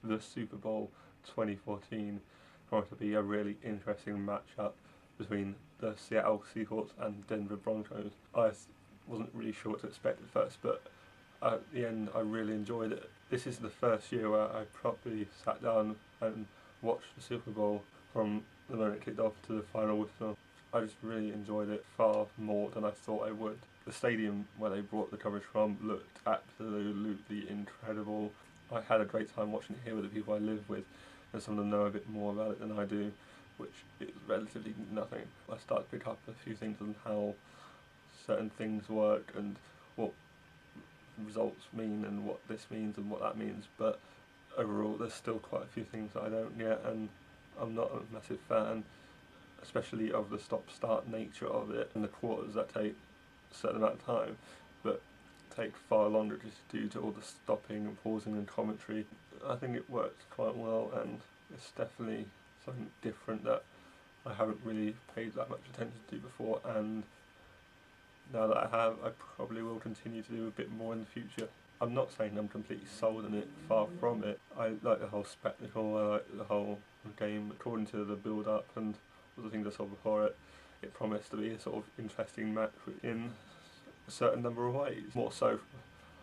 the Super Bowl 2014 for it to be a really interesting matchup between the Seattle Seahawks and Denver Broncos. I wasn't really sure what to expect at first, but at the end I really enjoyed it. This is the first year where I properly sat down and watched the Super Bowl from the moment it kicked off to the final whistle. I just really enjoyed it far more than I thought I would. The stadium where they brought the coverage from looked absolutely incredible. I had a great time watching it here with the people I live with, and some of them know a bit more about it than I do, which is relatively nothing. I started to pick up a few things on how certain things work and what results mean and what this means and what that means, but overall there's still quite a few things that I don't get, and I'm not a massive fan, especially of the stop-start nature of it and the quarters that take a certain amount of time, but take far longer just due to all the stopping and pausing and commentary. I think it works quite well, and it's definitely something different that I haven't really paid that much attention to before, and now that I have, I probably will continue to do a bit more in the future. I'm not saying I'm completely sold on it, far from it. I like the whole spectacle, I like the whole game. According to the build-up and all the things I saw before it, it promised to be a sort of interesting match in a certain number of ways. More so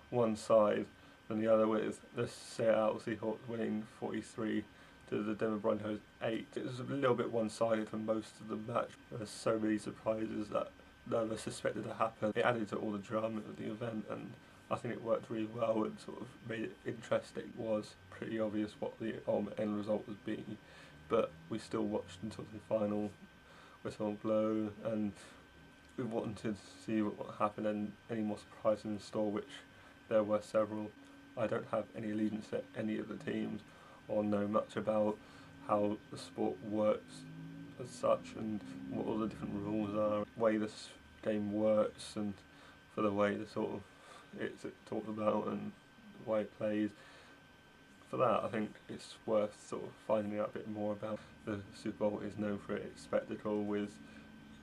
one side than the other, with the Seattle Seahawks winning 43 to the Denver Broncos 8. It was a little bit one-sided for most of the match. There were so many surprises that none of us suspected to happen. It added to all the drama of the event, and I think it worked really well and sort of made it interesting. It was pretty obvious what the ultimate end result would be, but we still watched until the final whistle blow, and we wanted to see what happened and any more surprises in store, which there were several. I don't have any allegiance to any of the teams or know much about how the sport works as such and what all the different rules are, the way this game works, and for the way the sort of it's talked about and the way it plays. For that, I think it's worth sort of finding out a bit more about. The Super Bowl is known for its spectacle, with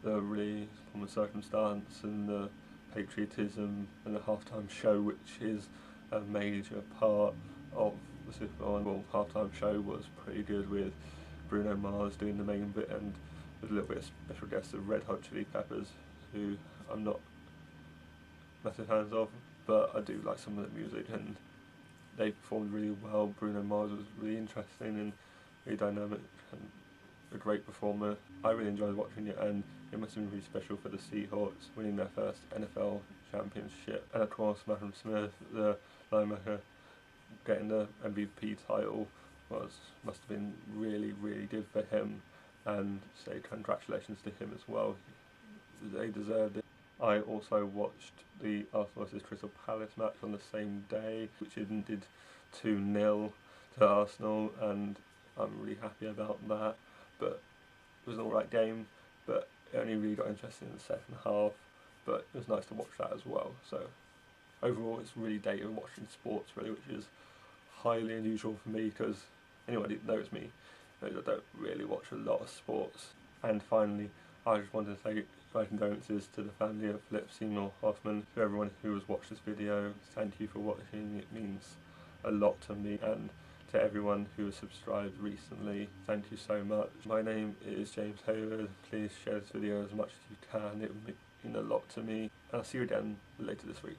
the really common circumstance and the patriotism and the halftime show, which is a major part of the Super Bowl. Well, halftime show was pretty good, with Bruno Mars doing the main bit and with a little bit of special guests of Red Hot Chili Peppers, who I'm not massive fans of, but I do like some of the music, and they performed really well. Bruno Mars was really interesting and really dynamic and a great performer. I really enjoyed watching it, and it must have been really special for the Seahawks winning their first NFL championship, and of course Malcolm Smith, the linebacker, getting the MVP title must have been really good for him, and say congratulations to him as well. They deserved it. I also watched the Arsenal vs Crystal Palace match on the same day, which ended 2-0 to Arsenal, and I'm really happy about that. But it was an alright game, but it only really got interesting in the second half, but it was nice to watch that as well. So overall it's really dated watching sports, really, which is highly unusual for me, because anyone who knows me knows I don't really watch a lot of sports. And finally, I just wanted to say my condolences to the family of Philip Seymour Hoffman. To everyone who has watched this video, thank you for watching. It means a lot to me, and to everyone who has subscribed recently, thank you so much. My name is James Hayward. Please share this video as much as you can. It would mean a lot to me, and I'll see you again later this week.